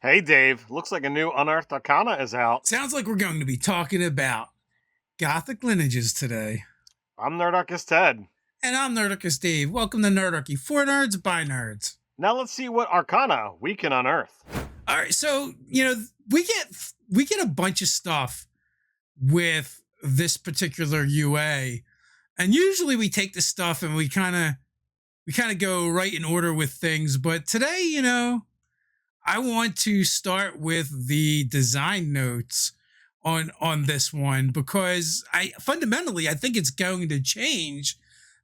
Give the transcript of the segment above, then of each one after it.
Hey Dave, looks like a new Unearthed Arcana is out. Sounds like we're going to be talking about Gothic Lineages today. I'm Nerdarchy Ted. And I'm Nerdarchy Dave. Welcome to Nerdarchy for nerds by nerds. Now let's see what Arcana we can unearth. All right, so we get a bunch of stuff with this particular UA, and usually we take the stuff and we kind of go right in order with things. But today, I want to start with the design notes on this one because I think it's going to change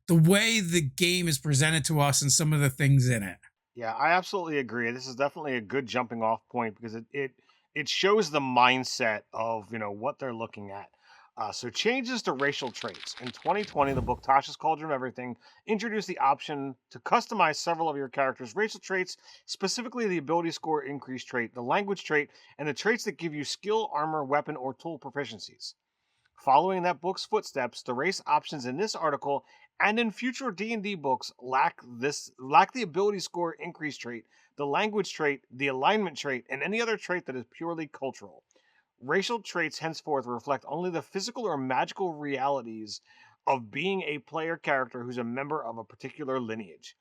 the way the game is presented to us and some of the things in it. Yeah, I absolutely agree. This is definitely a good jumping off point because it shows the mindset of what they're looking at. So changes to racial traits. In 2020, the book Tasha's Cauldron of Everything introduced the option to customize several of your character's racial traits, specifically the ability score increase trait, the language trait, and the traits that give you skill, armor, weapon, or tool proficiencies. Following that book's footsteps, the race options in this article and in future D&D books lack the ability score increase trait, the language trait, the alignment trait, and any other trait that is purely cultural. Racial traits henceforth reflect only the physical or magical realities of being a player character who's a member of a particular lineage.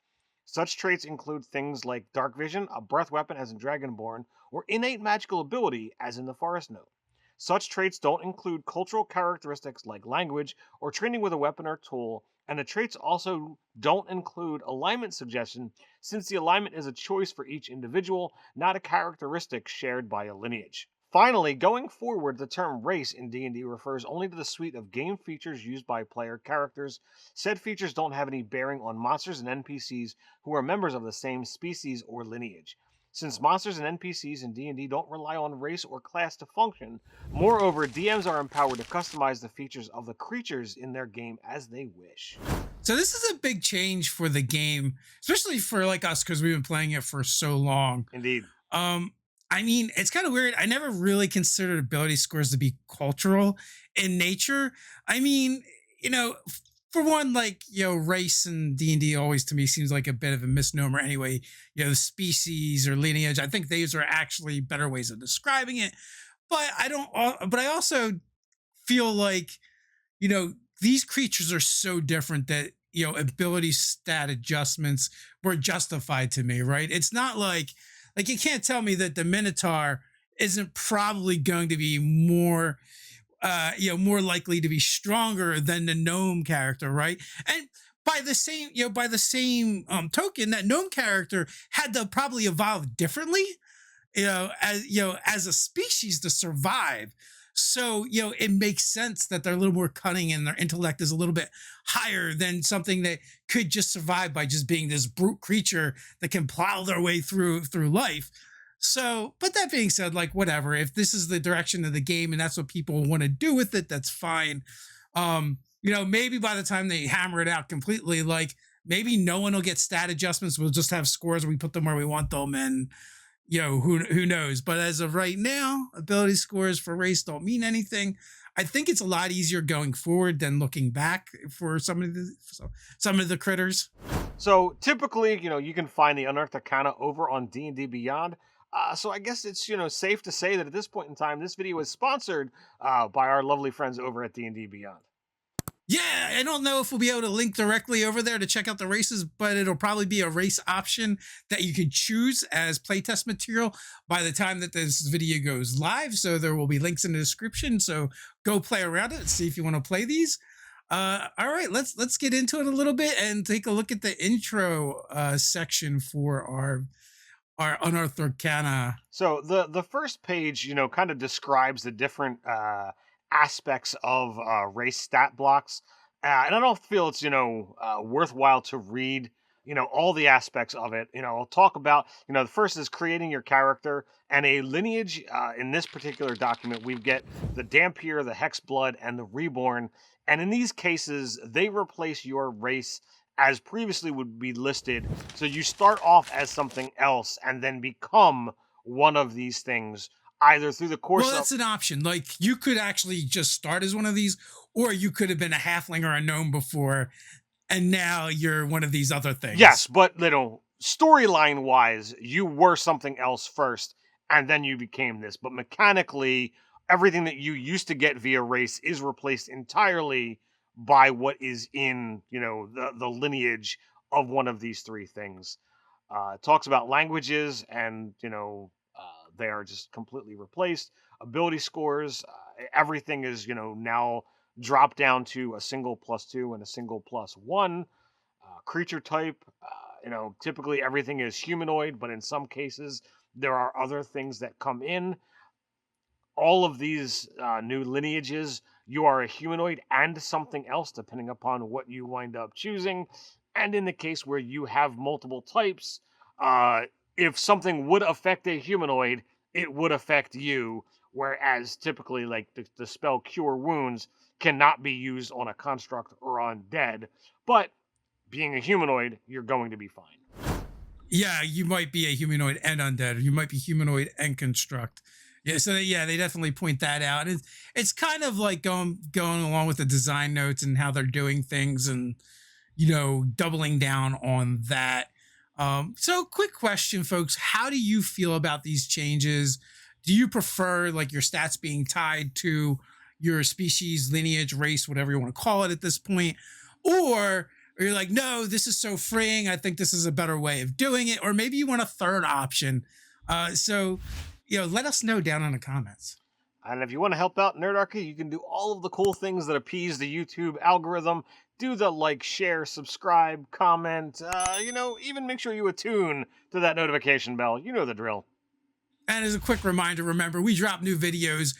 Such traits include things like dark vision, a breath weapon as in Dragonborn, or innate magical ability as in the Forest Note. Such traits don't include cultural characteristics like language or training with a weapon or tool, and the traits also don't include alignment suggestion since the alignment is a choice for each individual, not a characteristic shared by a lineage. Finally, going forward, the term race in D&D refers only to the suite of game features used by player characters. Said features don't have any bearing on monsters and NPCs who are members of the same species or lineage. Since monsters and NPCs in D&D don't rely on race or class to function, moreover, DMs are empowered to customize the features of the creatures in their game as they wish. So this is a big change for the game, especially for like us because we've been playing it for so long. Indeed. I mean, it's kind of weird. I never really considered ability scores to be cultural in nature. I mean, for one, like, race and D&D always to me seems like a bit of a misnomer anyway. The species or lineage, I think these are actually better ways of describing it. But I also feel like, these creatures are so different that, ability stat adjustments were justified to me, right? It's not like you can't tell me that the Minotaur isn't probably going to be more likely to be stronger than the gnome character, right? And by the same token, that gnome character had to probably evolve differently, as a species to survive. So, it makes sense that they're a little more cunning and their intellect is a little bit higher than something that could just survive by just being this brute creature that can plow their way through life. So, but that being said, like, whatever, if this is the direction of the game and that's what people want to do with it, that's fine. Maybe by the time they hammer it out completely, like, maybe no one will get stat adjustments. We'll just have scores. We put them where we want them. And, who knows? But as of right now, ability scores for race don't mean anything. I think it's a lot easier going forward than looking back for some of the critters. So typically, you can find the Unearthed Arcana over on D&D Beyond. So I guess it's safe to say that at this point in time, this video is sponsored by our lovely friends over at D&D Beyond. Yeah, I don't know if we'll be able to link directly over there to check out the races, but it'll probably be a race option that you can choose as playtest material by the time that this video goes live. So there will be links in the description. So go play around it, see if you want to play these. All right, let's get into it a little bit and take a look at the intro section for our Unearthed Arcana. So the first page, kind of describes the different aspects of race stat blocks, and I don't feel it's worthwhile to read all the aspects of it. I'll talk about the first is creating your character and a lineage. In this particular document, we get the Dampier, the Hex Blood, and the Reborn, and in these cases, they replace your race as previously would be listed. So you start off as something else and then become one of these things either through the course Well, that's an option. Like, you could actually just start as one of these, or you could have been a halfling or a gnome before, and now you're one of these other things. Yes, but storyline wise, you were something else first, and then you became this. But mechanically, everything that you used to get via race is replaced entirely by what is in, the lineage of one of these three things. It talks about languages, and they are just completely replaced. Ability scores, everything is now dropped down to a single +2 and a single +1. Creature type, typically everything is humanoid, but in some cases there are other things that come in. All of these new lineages, you are a humanoid and something else, depending upon what you wind up choosing. And in the case where you have multiple types, uh, if something would affect a humanoid, it would affect you. Whereas typically, like the spell Cure Wounds cannot be used on a construct or on dead. But being a humanoid, you're going to be fine. Yeah, you might be a humanoid and undead, or you might be humanoid and construct. Yeah, so yeah, they definitely point that out. It's kind of like going along with the design notes and how they're doing things, and doubling down on that. So quick question, folks: how do you feel about these changes? Do you prefer like your stats being tied to your species, lineage, race, whatever you want to call it at this point, or you're like, no, this is so freeing, I think this is a better way of doing it, or maybe you want a third option? So let us know down in the comments. And if you want to help out Nerdarchy, you can do all of the cool things that appease the YouTube algorithm. Do the like, share, subscribe, comment, even make sure you attune to that notification bell. You know the drill. And as a quick reminder, remember, we drop new videos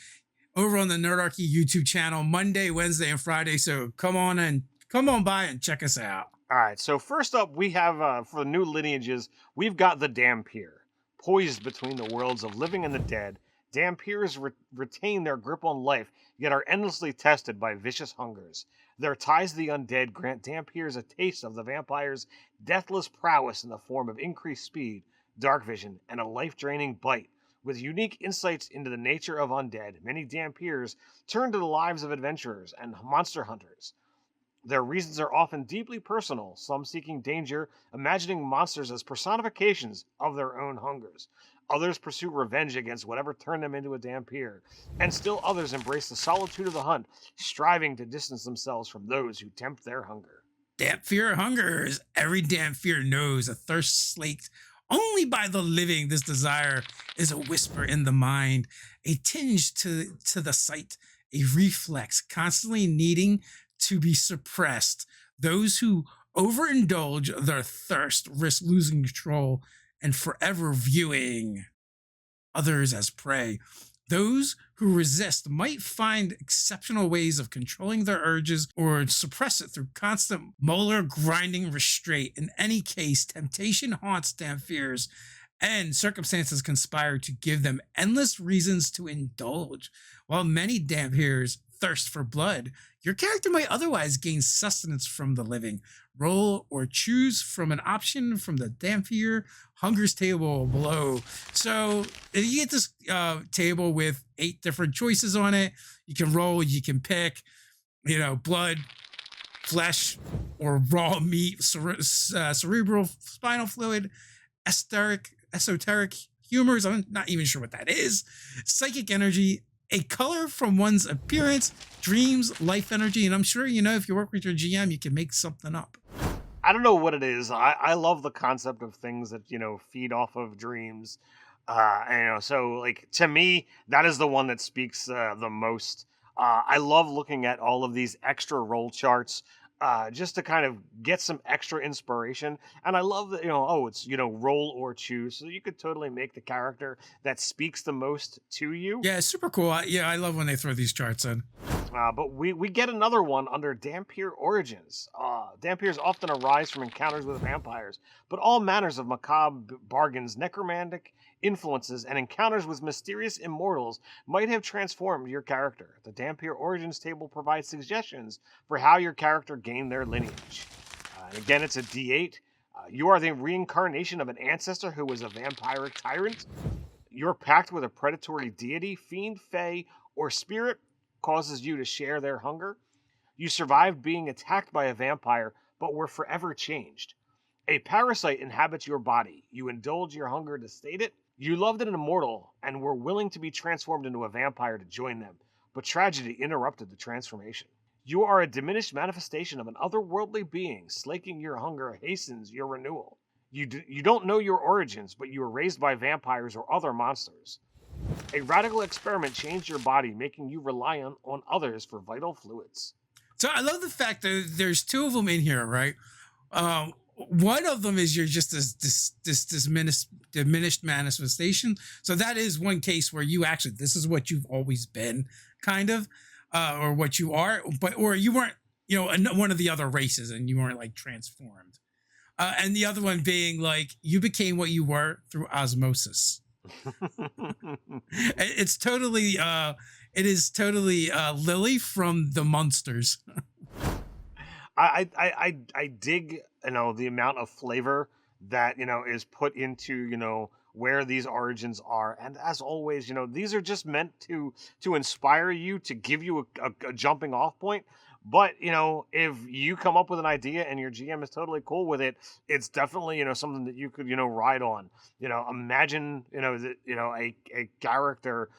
over on the Nerdarchy YouTube channel Monday, Wednesday, and Friday. So come on by and check us out. All right, so first up, we have, for the new lineages, we've got the Dhampir. Poised between the worlds of living and the dead, Dhampirs retain their grip on life, yet are endlessly tested by vicious hungers. Their ties to the undead grant Dhampirs a taste of the vampire's deathless prowess in the form of increased speed, dark vision, and a life-draining bite. With unique insights into the nature of undead, many Dhampirs turn to the lives of adventurers and monster hunters. Their reasons are often deeply personal, some seeking danger, imagining monsters as personifications of their own hungers. Others pursue revenge against whatever turned them into a Dhampir, and still others embrace the solitude of the hunt, striving to distance themselves from those who tempt their hunger. Dhampir hungers. Every Dhampir knows a thirst slaked only by the living. This desire is a whisper in the mind, a tinge to the sight, a reflex constantly needing to be suppressed. Those who overindulge their thirst risk losing control and forever viewing others as prey. Those who resist might find exceptional ways of controlling their urges or suppress it through constant molar grinding restraint. In any case, temptation haunts Dhampirs, and circumstances conspire to give them endless reasons to indulge. While many Dhampirs thirst for blood, your character might otherwise gain sustenance from the living. Roll or choose from an option from the Dhampir Hungers table below. So you get this table with 8 different choices on it. You can roll, you can pick, blood, flesh, or raw meat, cerebral spinal fluid, esoteric humors. I'm not even sure what that is. Psychic energy, a color from one's appearance, dreams, life energy. And I'm sure, if you work with your GM, you can make something up. I don't know what it is. I love the concept of things that, feed off of dreams. So like to me, that is the one that speaks the most. I love looking at all of these extra roll charts just to kind of get some extra inspiration. And I love that, it's, roll or choose. So you could totally make the character that speaks the most to you. Yeah, super cool. I love when they throw these charts in. But we get another one under Dhampir Origins. Dhampirs often arise from encounters with vampires, but all manners of macabre bargains, necromantic influences, and encounters with mysterious immortals might have transformed your character. The Dhampir Origins table provides suggestions for how your character gained their lineage. And again, it's a D8. You are the reincarnation of an ancestor who was a vampiric tyrant. Your pact with a predatory deity, fiend, fae, or spirit causes you to share their hunger. You survived being attacked by a vampire, but were forever changed. A parasite inhabits your body. You indulge your hunger to sate it. You loved an immortal and were willing to be transformed into a vampire to join them, but tragedy interrupted the transformation. You are a diminished manifestation of an otherworldly being. Slaking your hunger hastens your renewal. You don't know your origins, but you were raised by vampires or other monsters. A radical experiment changed your body, making you reliant on others for vital fluids. So I love the fact that there's two of them in here, right? One of them is you're just this diminished manifestation. So that is one case where you actually, this is what you've always been, kind of, or what you are, but or you weren't, one of the other races, and you weren't like transformed. And the other one being like you became what you were through osmosis. It's totally it is totally Lily from the Munsters. I dig, the amount of flavor that is put into where these origins are, and as always, these are just meant to inspire you, to give you a jumping off point. But if you come up with an idea and your GM is totally cool with it, it's definitely something that you could ride on. Imagine that a character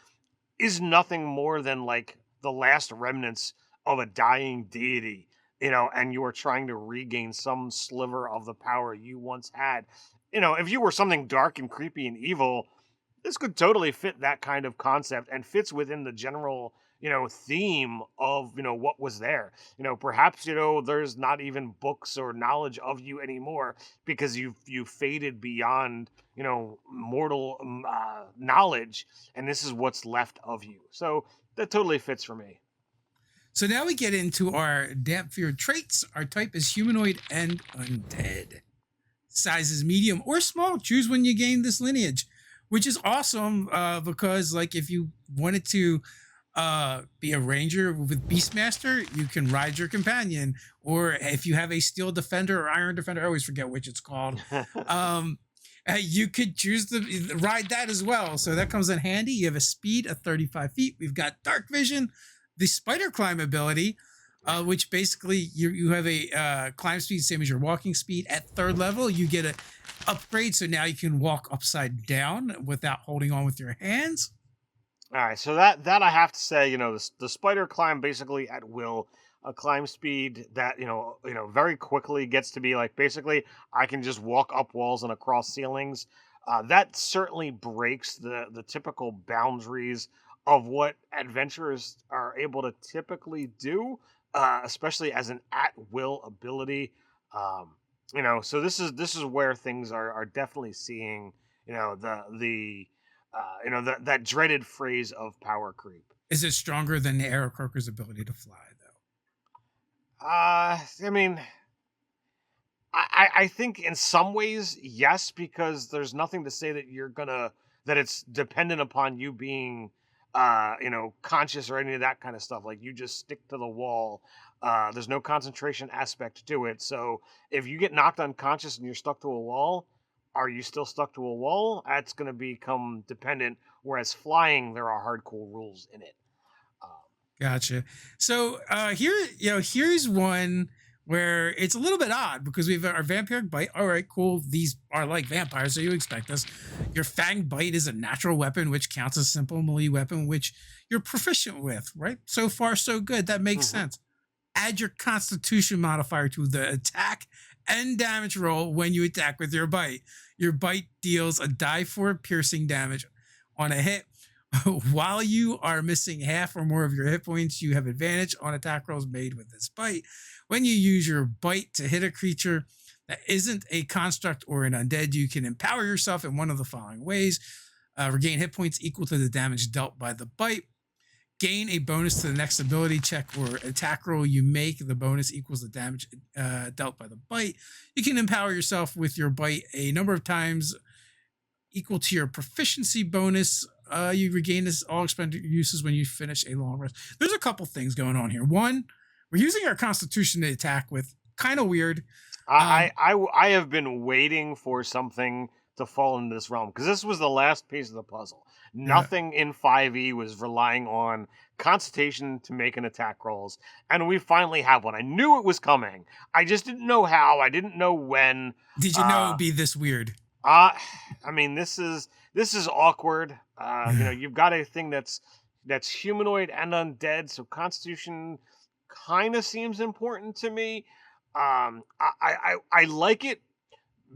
is nothing more than like the last remnants of a dying deity, and you are trying to regain some sliver of the power you once had. If you were something dark and creepy and evil, this could totally fit that kind of concept and fits within the general theme of what was there. Perhaps there's not even books or knowledge of you anymore because you've faded beyond mortal knowledge, and this is what's left of you. So that totally fits for me. So now we get into our damp fear traits. Our type is humanoid and undead. Size is medium or small. Choose when you gain this lineage, which is awesome because like if you wanted to be a ranger with Beastmaster, you can ride your companion. Or if you have a steel defender or iron defender, I always forget which it's called. You could choose to ride that as well. So that comes in handy. You have a speed of 35 feet. We've got dark vision, the spider climb ability, which basically you have a climb speed same as your walking speed. At 3rd level, you get an upgrade, so now you can walk upside down without holding on with your hands. All right, so that I have to say, the spider climb basically at will, a climb speed that very quickly gets to be like basically I can just walk up walls and across ceilings. That certainly breaks the typical boundaries of what adventurers are able to typically do, especially as an at-will ability. So this is where things are definitely seeing, that dreaded phrase of power creep. Is it stronger than the Aarakocra's ability to fly, though? I mean, I think in some ways, yes, because there's nothing to say that that it's dependent upon you being conscious or any of that kind of stuff. Like you just stick to the wall. There's no concentration aspect to it. So if you get knocked unconscious and you're stuck to a wall, are you still stuck to a wall? That's going to become dependent. Whereas flying, there are hardcore rules in it. Gotcha. So here's one where it's a little bit odd because we've our vampiric bite. All right, cool. These are like vampires, so you expect this. Your fang bite is a natural weapon, which counts as a simple melee weapon, which you're proficient with, right? So far, so good. That makes sense. Add your Constitution modifier to the attack and damage roll when you attack with your bite. Your bite deals a die 4 piercing damage on a hit. While you are missing half or more of your hit points, you have advantage on attack rolls made with this bite. When you use your bite to hit a creature that isn't a construct or an undead, you can empower yourself in one of the following ways. Regain hit points equal to the damage dealt by the bite. Gain a bonus to the next ability check or attack roll you make. The bonus equals the damage dealt by the bite. You can empower yourself with your bite a number of times equal to your proficiency bonus. You regain this all expended uses when you finish a long rest. There's a couple things going on here. One, we're using our Constitution to attack with. Kind of weird. I have been waiting for something to fall into this realm because this was the last piece of the puzzle. Nothing in 5e was relying on Constitution to make an attack rolls, and we finally have one. I knew it was coming. I just didn't know how. I didn't know when. Did you know it would be this weird? I mean, this is awkward. You've got a thing that's humanoid and undead, so Constitution kind of seems important to me. I like it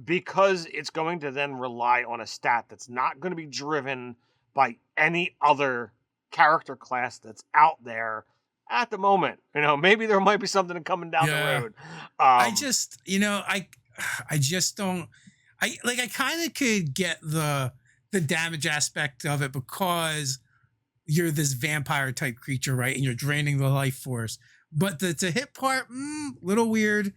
because it's going to then rely on a stat that's not going to be driven by any other character class that's out there at the moment. Maybe there might be something coming down the Yeah. road. I just, I just don't. I kind of could get the damage aspect of it because you're this vampire type creature, right? And you're draining the life force. But the hit part, little weird.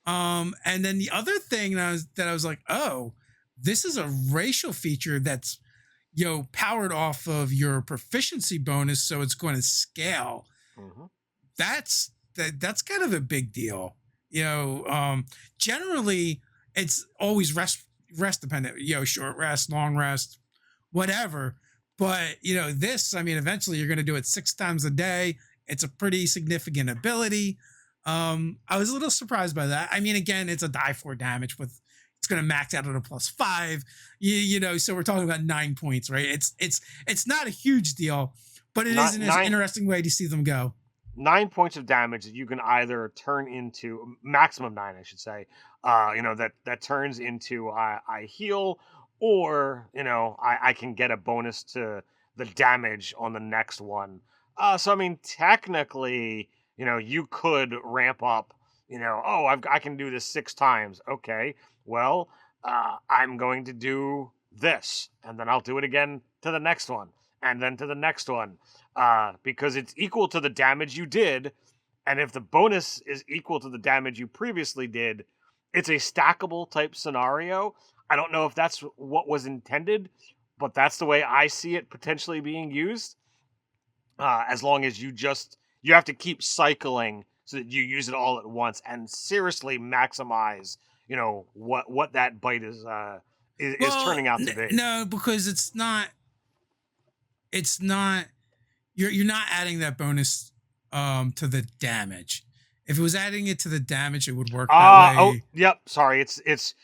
And then the other thing that I was like, oh, this is a racial feature that's powered off of your proficiency bonus, so it's going to scale. Mhm. That's kind of a big deal. Generally it's always rest dependent, short rest, long rest, whatever. But this, I mean, eventually you're going to do it 6 times a day. It's a pretty significant ability. I was a little surprised by that. I mean, again, it's a die 4 damage with it's going to max out at a +5. So we're talking about 9 points, right? It's not a huge deal, but it is an interesting way to see them go. 9 points of damage that you can either turn into maximum 9, I should say. That turns into I heal, or I can get a bonus to the damage on the next one. So I mean, technically, you could ramp up. I can do this 6 times. Okay, well, I'm going to do this, and then I'll do it again to the next one, and then to the next one. Because it's equal to the damage you did, and if the bonus is equal to the damage you previously did, it's a stackable type scenario. I don't know if that's what was intended, but that's the way I see it potentially being used. As long as you have to keep cycling so that you use it all at once and seriously maximize, what that bite is turning out to be. No, because it's not. You're not adding that bonus to the damage. If it was adding it to the damage, it would work that way. Oh, yep. Sorry, it's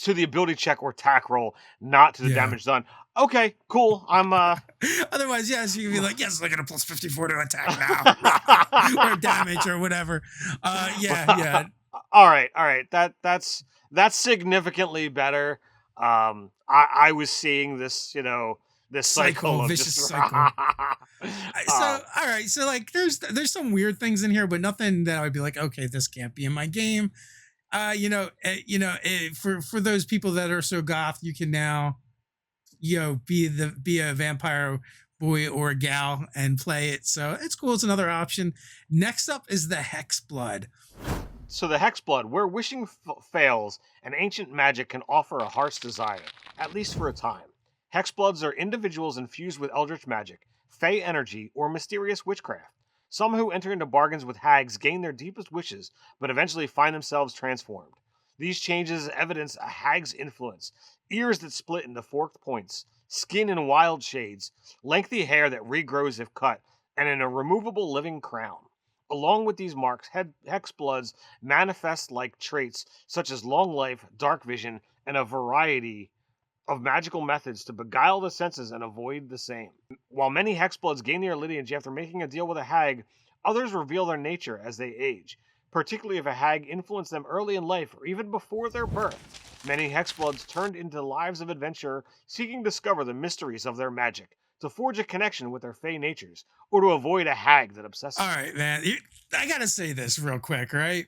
to the ability check or attack roll, not to the damage done. Okay, cool. I'm Otherwise, yes, you'd be like, yes, I get a +54 to attack now, or damage or whatever. Yeah. All right. That's significantly better. I was seeing this, this cycle of vicious cycle. All right, so like there's some weird things in here, but nothing that I would be like, okay, this can't be in my game. For those people that are so goth, you can now be a vampire boy or a gal and play it, so it's cool. It's another option. Next up is the Hex Blood. So the Hex Blood, where wishing fails, an ancient magic can offer a heart's desire, at least for a time. Hexbloods are individuals infused with eldritch magic, fey energy, or mysterious witchcraft. Some who enter into bargains with hags gain their deepest wishes, but eventually find themselves transformed. These changes evidence a hag's influence: ears that split into forked points, skin in wild shades, lengthy hair that regrows if cut, and an irremovable living crown. Along with these marks, hexbloods manifest like traits such as long life, dark vision, and a variety of magical methods to beguile the senses and avoid the same. While many hexbloods gain their lineage after making a deal with a hag, others reveal their nature as they age, particularly if a hag influenced them early in life or even before their birth. Many hexbloods turned into lives of adventure, seeking to discover the mysteries of their magic, to forge a connection with their fey natures, or to avoid a hag that obsesses them. All right, man. I gotta say this real quick, right?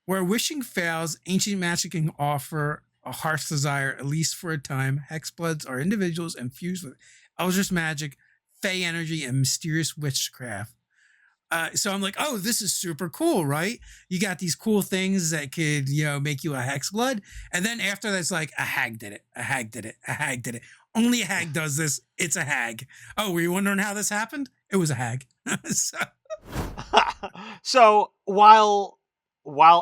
Where wishing fails, ancient magic can offer a heart's desire, at least for a time. Hexbloods are individuals infused with eldritch magic, fey energy, and mysterious witchcraft. So I'm like, oh, this is super cool, right? You got these cool things that could, make you a hexblood. And then after that's like, a hag did it. A hag did it. A hag did it. Only a hag does this. It's a hag. Oh, were you wondering how this happened? It was a hag. So while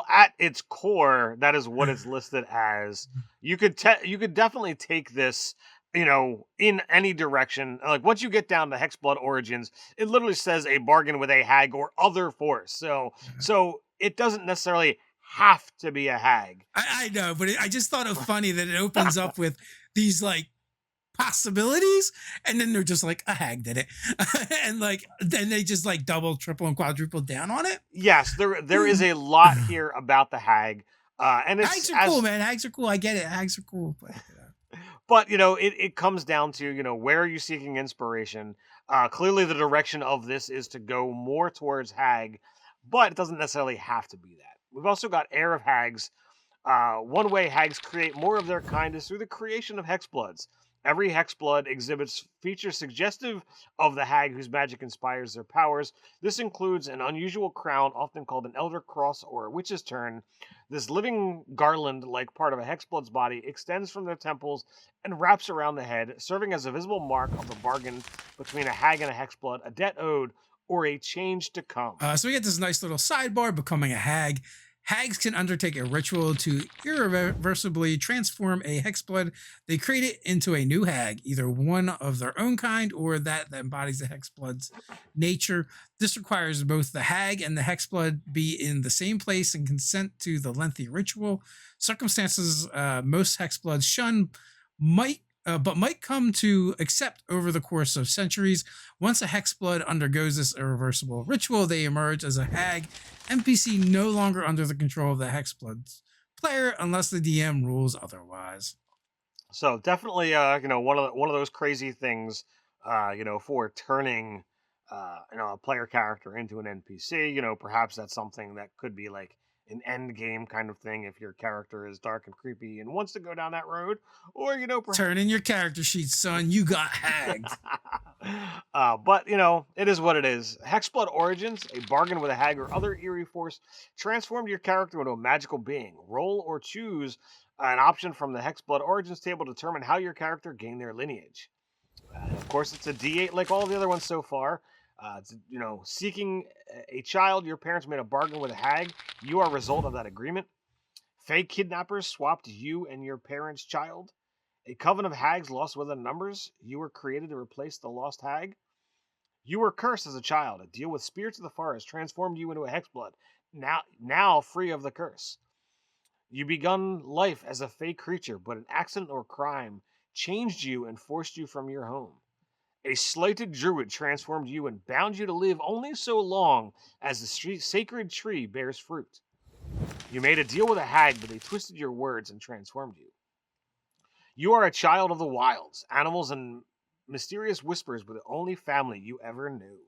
at its core, that is what it's listed as, you could definitely take this, in any direction. Like once you get down to Hex Blood Origins, it literally says a bargain with a hag or other force. So it doesn't necessarily have to be a hag. I know, but I just thought it funny that it opens up with these like possibilities, and then they're just like a hag did it, and like then they just like double, triple, and quadruple down on it. Yes, there is a lot here about the hag, and it's Hags are cool, man. Hags are cool. I get it. Hags are cool, but it comes down to where are you seeking inspiration. Clearly, the direction of this is to go more towards hag, but it doesn't necessarily have to be that. We've also got heir of hags. One way hags create more of their kind is through the creation of hex bloods. Every hex blood exhibits features suggestive of the hag whose magic inspires their powers. This includes an unusual crown, often called an elder cross or a witch's turn. This living garland, like part of a hex blood's body, extends from their temples and wraps around the head, serving as a visible mark of the bargain between a hag and a hex blood, a debt owed, or a change to come. So we get this nice little sidebar, becoming a hag. Hags can undertake a ritual to irreversibly transform a hex blood. They create it into a new hag, either one of their own kind or that embodies the hex blood's nature. This requires both the hag and the hex blood be in the same place and consent to the lengthy ritual. Circumstances most hex bloods shun might come to accept over the course of centuries. Once a hex blood undergoes this irreversible ritual, they emerge as a hag NPC, no longer under the control of the hex blood's player unless the DM rules otherwise. So definitely, one of those crazy things, for turning, a player character into an NPC. Perhaps that's something that could be like an end game kind of thing if your character is dark and creepy and wants to go down that road, or turn in your character sheet, son. You got hagged. But it is what it is. Hex Blood Origins, a bargain with a hag or other eerie force, transformed your character into a magical being. Roll or choose an option from the Hex Blood Origins table to determine how your character gained their lineage. Of course, it's a D8 like all the other ones so far. Seeking a child, your parents made a bargain with a hag. You are a result of that agreement. Fake kidnappers swapped you and your parents' child. A coven of hags lost within numbers. You were created to replace the lost hag. You were cursed as a child. A deal with spirits of the forest transformed you into a hexblood. Now free of the curse. You begun life as a fey creature, but an accident or crime changed you and forced you from your home. A slighted druid transformed you and bound you to live only so long as the sacred tree bears fruit. You made a deal with a hag, but they twisted your words and transformed you. You are a child of the wilds. Animals and mysterious whispers were the only family you ever knew.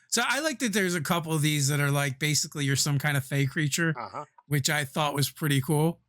So I like that there's a couple of these that are like basically you're some kind of fey creature, which I thought was pretty cool.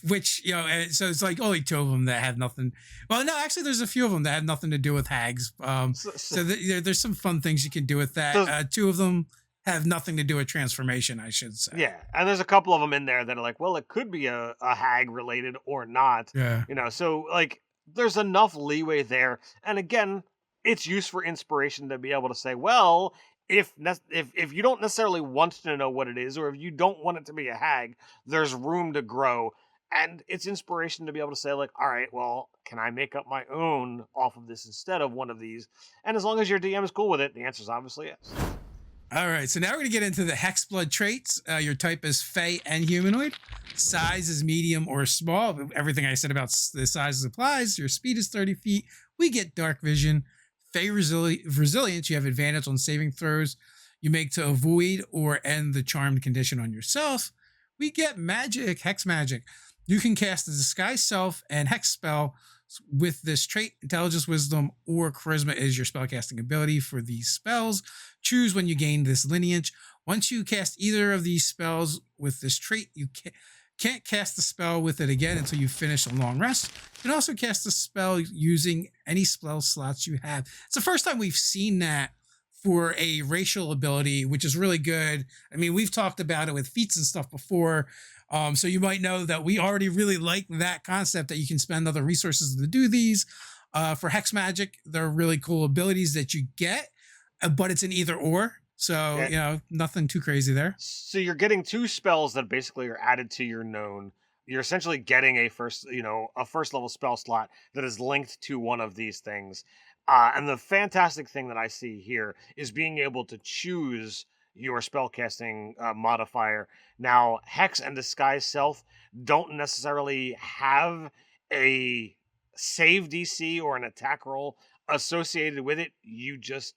Which, so it's like only two of them that have nothing. Well, no, actually, there's a few of them that have nothing to do with hags. There's some fun things you can do with that. Two of them have nothing to do with transformation, I should say. Yeah, and there's a couple of them in there that are like, well, it could be a hag related or not. Yeah. So like there's enough leeway there. And again, it's used for inspiration to be able to say, well, if you don't necessarily want to know what it is, or if you don't want it to be a hag, there's room to grow. And it's inspiration to be able to say, like, all right, well, can I make up my own off of this instead of one of these? And as long as your DM is cool with it, the answer is obviously yes. All right, so now we're going to get into the Hex Blood traits. Your type is Fey and Humanoid. Size is medium or small. Everything I said about the size applies. Your speed is 30 feet. We get dark vision. Fey resilience, you have advantage on saving throws you make to avoid or end the charmed condition on yourself. We get magic, hex magic. You can cast a disguise self and hex spell with this trait. Intelligence, wisdom, or charisma is your spellcasting ability for these spells. Choose when you gain this lineage. Once you cast either of these spells with this trait, you can't cast the spell with it again until you finish a long rest. You can also cast the spell using any spell slots you have. It's the first time we've seen that for a racial ability, which is really good. I mean, we've talked about it with feats and stuff before. So you might know that we already really like that concept that you can spend other resources to do these. For Hex Magic, there are really cool abilities that you get, but it's an either or. So, nothing too crazy there. So you're getting two spells that basically are added to your known. You're essentially getting a first level spell slot that is linked to one of these things. And the fantastic thing that I see here is being able to choose, your spellcasting modifier. Now, Hex and Disguise Self don't necessarily have a save DC or an attack roll associated with it. You just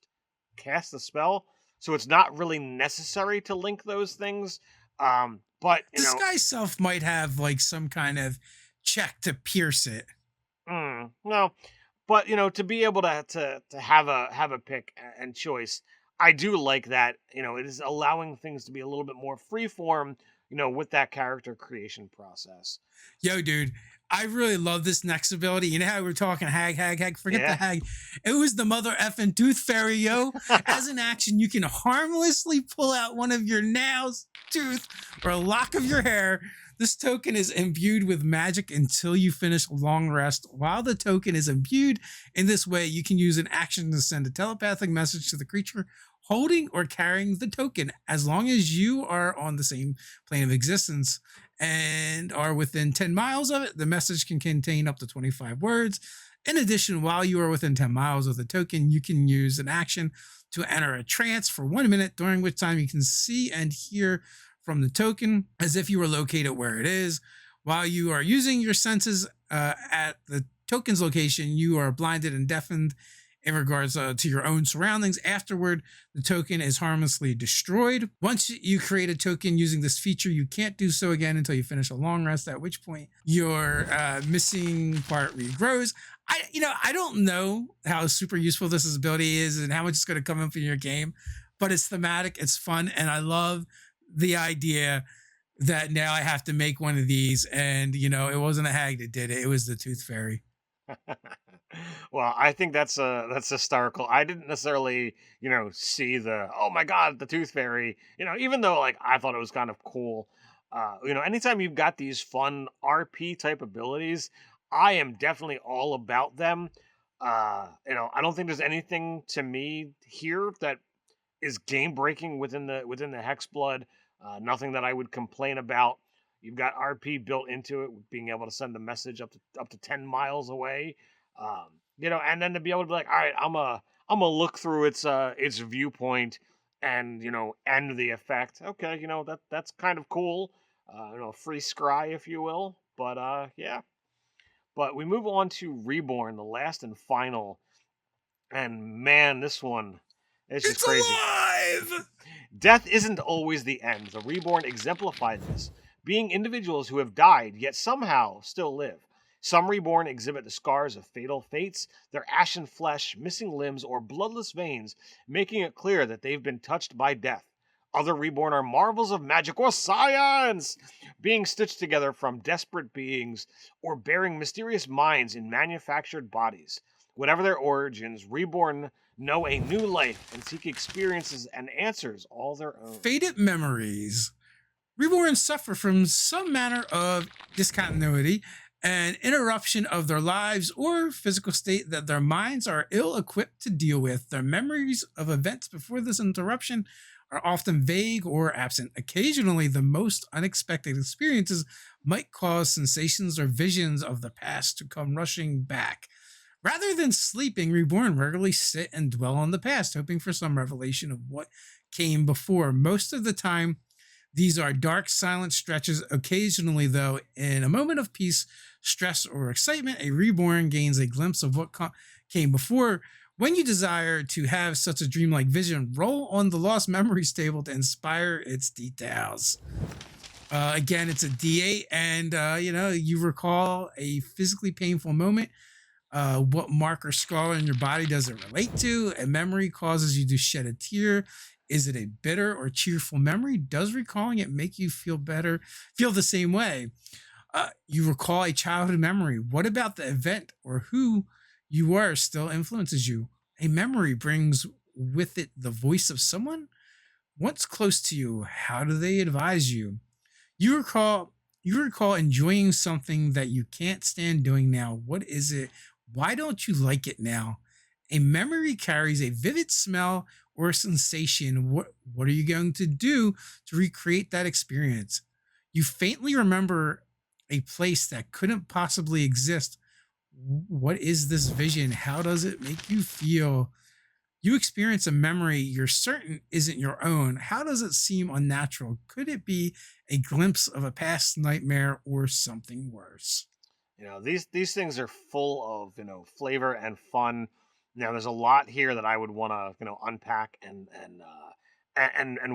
cast the spell, so it's not really necessary to link those things. But Disguise self might have like some kind of check to pierce it. no, but to be able to have a pick and choice, I do like that. It is allowing things to be a little bit more freeform. With that character creation process. Yo, dude, I really love this next ability. You know how we were talking hag, forget the Yeah. hag. It was the mother effing tooth fairy, yo. As an action, you can harmlessly pull out one of your nails, tooth, or a lock of your hair. This token is imbued with magic until you finish long rest. While the token is imbued in this way, you can use an action to send a telepathic message to the creature holding or carrying the token, as long as you are on the same plane of existence and are within 10 miles of it. The message can contain up to 25 words. In addition, while you are within 10 miles of the token, you can use an action to enter a trance for 1 minute, during which time you can see and hear from the token as if you were located where it is. While you are using your senses at the token's location, you are blinded and deafened in regards to your own surroundings. Afterward, the token is harmlessly destroyed. Once you create a token using this feature, you can't do so again until you finish a long rest, at which point your missing part regrows. I don't know how super useful this ability is and how much it's going to come up in your game, but it's thematic, it's fun, and I love the idea that now I have to make one of these, and it wasn't a hag that did it, it was the tooth fairy. Well, I think that's hysterical. I didn't necessarily, see the oh my god, the tooth fairy. Even though like I thought it was kind of cool. Anytime you've got these fun RP type abilities, I am definitely all about them. I don't think there's anything to me here that is game breaking within the Hex Blood. Nothing that I would complain about. You've got RP built into it, being able to send a message up to 10 miles away. And then to be able to be like, all right, I'm a look through its viewpoint and end the effect. Okay, that's kind of cool. Free scry, if you will. But yeah. But we move on to Reborn, the last and final. And man, this one is just It's crazy. alive! Death isn't always the end. The Reborn exemplified this, being individuals who have died yet somehow still live. Some Reborn exhibit the scars of fatal fates, their ashen flesh, missing limbs, or bloodless veins, making it clear that they've been touched by death. Other Reborn are marvels of magic or science, being stitched together from desperate beings or bearing mysterious minds in manufactured bodies. Whatever their origins, Reborn know a new life and seek experiences and answers all their own. Faded memories. Reborn suffer from some manner of discontinuity, an interruption of their lives or physical state that their minds are ill-equipped to deal with. Their memories of events before this interruption are often vague or absent. Occasionally, the most unexpected experiences might cause sensations or visions of the past to come rushing back. Rather than sleeping, Reborn regularly sit and dwell on the past, hoping for some revelation of what came before. Most of the time, these are dark, silent stretches. Occasionally, though, in a moment of peace, stress, or excitement, a Reborn gains a glimpse of what came before. When you desire to have such a dreamlike vision, roll on the Lost Memories table to inspire its details. Again, it's a D8, and you recall a physically painful moment. What mark or scar in your body does it relate to? A memory causes you to shed a tear. Is it a bitter or cheerful memory? Does recalling it make you feel better? Feel the same way? You recall a childhood memory. What about the event or who you were still influences you? A memory brings with it the voice of someone once close to you. How do they advise you? You recall enjoying something that you can't stand doing now. What is it? Why don't you like it now? A memory carries a vivid smell or sensation. What are you going to do to recreate that experience? You faintly remember a place that couldn't possibly exist. What is this vision? How does it make you feel? You experience a memory you're certain isn't your own. How does it seem unnatural? Could it be a glimpse of a past nightmare or something worse? These things are full of flavor and fun. Now, there's a lot here that I would want to unpack and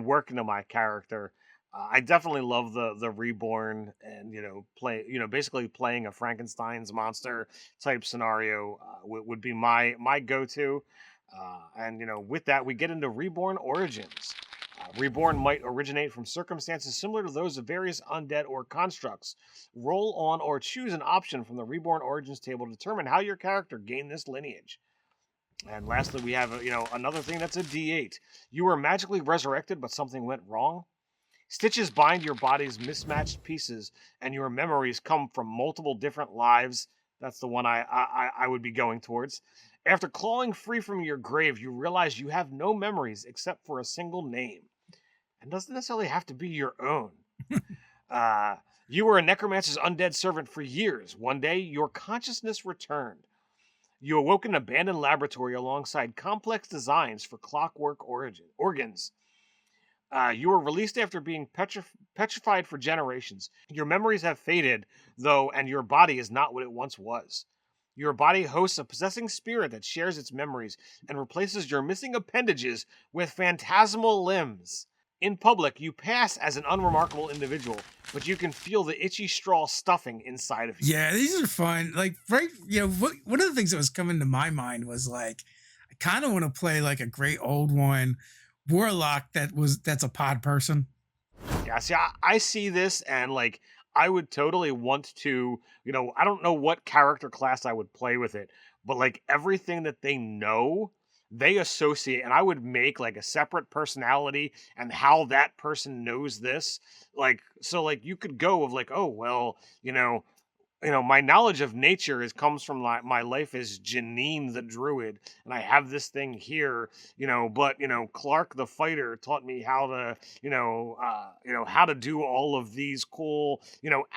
work into my character. I definitely love the reborn and play basically playing a Frankenstein's monster type scenario would be my go to. And with that we get into Reborn Origins. Reborn might originate from circumstances similar to those of various undead or constructs. Roll on or choose an option from the Reborn Origins table to determine how your character gained this lineage. And lastly, we have another thing that's a D8. You were magically resurrected, but something went wrong. Stitches bind your body's mismatched pieces, and your memories come from multiple different lives. That's the one I would be going towards. After clawing free from your grave, you realize you have no memories except for a single name. And doesn't necessarily have to be your own. Uh, you were a necromancer's undead servant for years. One day, your consciousness returned. You awoke in an abandoned laboratory alongside complex designs for clockwork organs. You were released after being petrified for generations. Your memories have faded, though, and your body is not what it once was. Your body hosts a possessing spirit that shares its memories and replaces your missing appendages with phantasmal limbs. In public, you pass as an unremarkable individual, but you can feel the itchy straw stuffing inside of you. Yeah, these are fun. Like, right, one of the things that was coming to my mind was like, I kind of want to play like a great old one, warlock that's a pod person. Yeah, see, I see this and like I would totally want to, I don't know what character class I would play with it, but like everything that they know, they associate, and I would make like a separate personality and how that person knows this. Like, so like you could go of like, oh, well, my knowledge of nature comes from my life as Janine the druid, and I have this thing here, but Clark the fighter taught me how to, how to do all of these cool,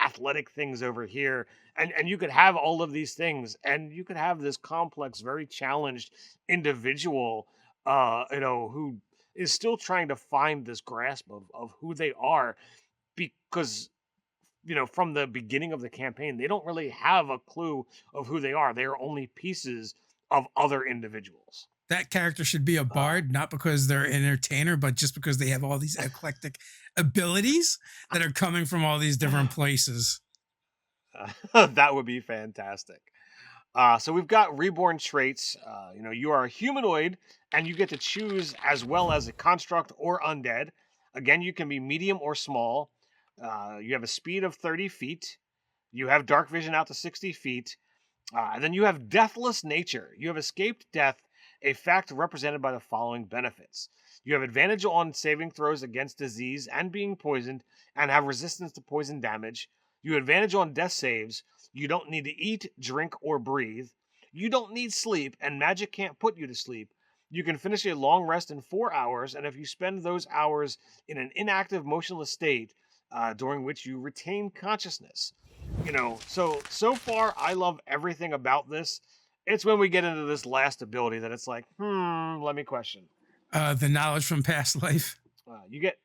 athletic things over here. And you could have all of these things, and you could have this complex, very challenged individual, who is still trying to find this grasp of who they are, because from the beginning of the campaign, they don't really have a clue of who they are. They are only pieces of other individuals. That character should be a bard, not because they're an entertainer, but just because they have all these eclectic abilities that are coming from all these different places. That would be fantastic. So we've got Reborn Traits. You are a humanoid, and you get to choose as well as a construct or undead. Again, you can be medium or small. You have a speed of 30 feet. You have dark vision out to 60 feet. And then you have deathless nature. You have escaped death, a fact represented by the following benefits. You have advantage on saving throws against disease and being poisoned, and have resistance to poison damage. You have advantage on death saves. You don't need to eat, drink, or breathe. You don't need sleep, and magic can't put you to sleep. You can finish a long rest in 4 hours, and if you spend those hours in an inactive, motionless state, during which you retain consciousness. So far, I love everything about this. It's when we get into this last ability that it's like, let me question. The knowledge from past life. You get.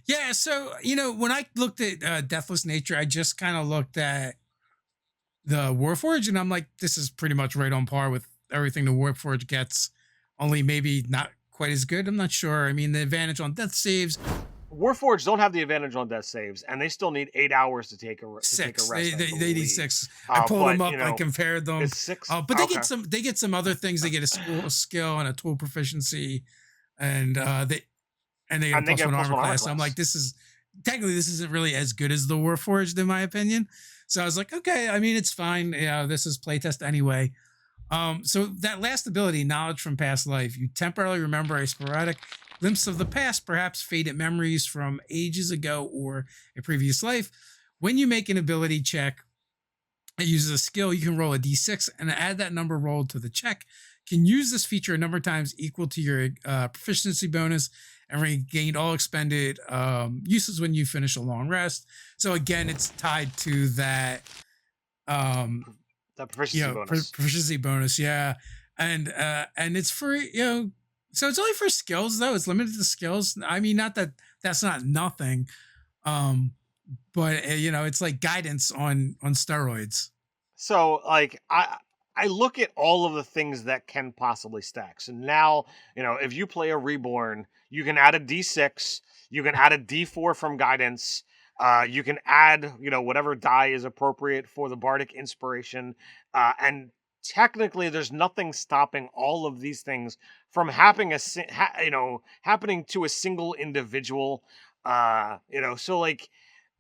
Yeah, so, when I looked at Deathless Nature, I just kind of looked at the Warforged, and I'm like, this is pretty much right on par with everything the Warforged gets, only maybe not quite as good. I'm not sure. I mean, the advantage on death saves. Warforged don't have the advantage on death saves, and they still need 8 hours to take a rest. They need 6. I pulled them up. I compared them. It's 6. But they get some other things. They get a skill and a tool proficiency, and they get a plus 1 armor class. So I'm like, this isn't really as good as the Warforged in my opinion. So I was like, okay, I mean, it's fine. This is playtest anyway. So that last ability, knowledge from past life, you temporarily remember a sporadic glimpse of the past, perhaps faded memories from ages ago or a previous life. When you make an ability check, it uses a skill. You can roll a d6 and add that number rolled to the check. You can use this feature a number of times equal to your proficiency bonus and regain all expended uses when you finish a long rest. So again, it's tied to that proficiency bonus. Proficiency bonus, yeah. and it's for so it's only for skills though. It's limited to skills. I mean, not that that's not nothing, um, but it's like guidance on steroids. So like I look at all of the things that can possibly stack. So now, if you play a reborn, you can add a D6, you can add a D4 from guidance, you can add, whatever die is appropriate for the bardic inspiration, and technically there's nothing stopping all of these things from happening to a single individual. So like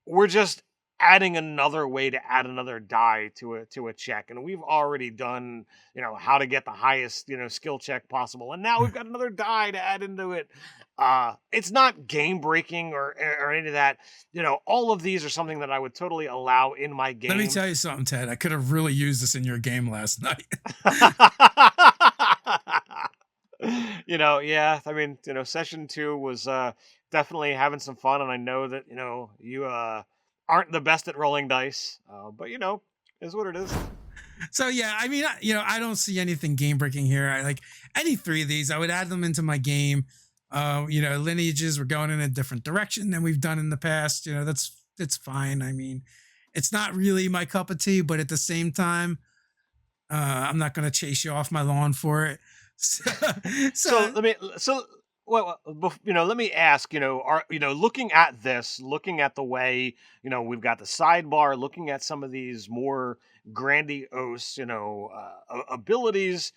we're just adding another way to add another die to a check, and we've already done how to get the highest skill check possible, and now we've got another die to add into it. It's not game breaking or any of that. All of these are something that I would totally allow in my game. Let me tell you something, Ted. I could have really used this in your game last night. Yeah, I mean, session 2 was definitely having some fun, and I know that you aren't the best at rolling dice, but is what it is. So yeah, I mean, I don't see anything game breaking here. I like any 3 of these. I would add them into my game. Lineages, we're going in a different direction than we've done in the past. It's fine. I mean, it's not really my cup of tea, but at the same time, I'm not going to chase you off my lawn for it. So let me let me ask, looking at this, looking at the way, we've got the sidebar, looking at some of these more grandiose, abilities,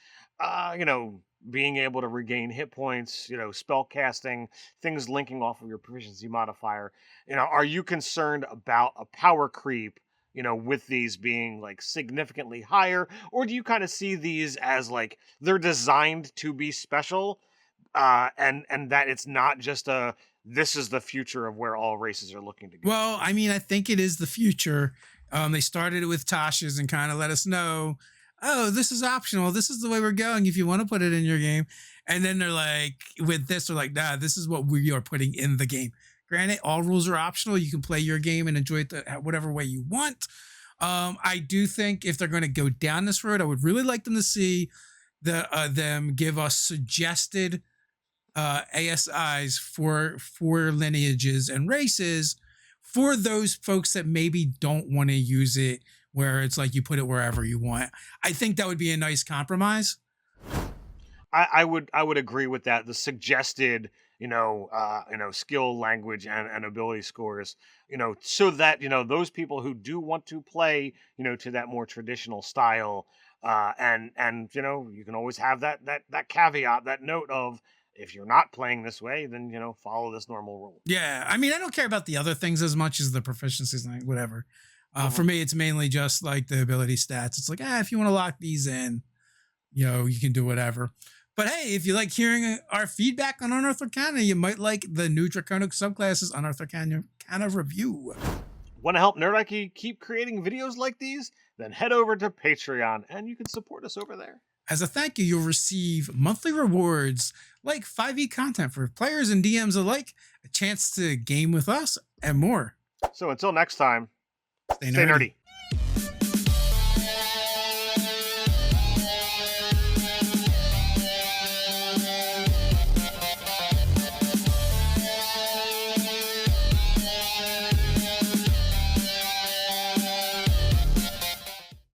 being able to regain hit points, spell casting, things linking off of your proficiency modifier. Are you concerned about a power creep, with these being like significantly higher, or do you kind of see these as like they're designed to be special, and that it's not just this is the future of where all races are looking to go? Well, I mean, I think it is the future. They started it with Tasha's and kind of let us know, oh, this is optional. This is the way we're going if you want to put it in your game. And then they're like, with this, they're like, nah, this is what we are putting in the game. Granted, all rules are optional. You can play your game and enjoy it whatever way you want. I do think if they're going to go down this road, I would really like them to see them give us suggested ASIs for lineages and races for those folks that maybe don't want to use it, where it's like you put it wherever you want. I think that would be a nice compromise. I would agree with that. The suggested, skill, language, and ability scores, so that those people who do want to play, to that more traditional style, and you can always have that caveat, that note of, if you're not playing this way, then follow this normal rule. Yeah, I mean, I don't care about the other things as much as the proficiencies, like whatever. For me, it's mainly just like the ability stats. It's like, if you want to lock these in, you can do whatever. But hey, if you like hearing our feedback on Unearthed Arcana, you might like the new Draconic subclasses Unearthed Arcana review. Want to help Nerdarchy keep creating videos like these? Then head over to Patreon and you can support us over there. As a thank you, you'll receive monthly rewards like 5e content for players and DMs alike, a chance to game with us, and more. So until next time, stay nerdy.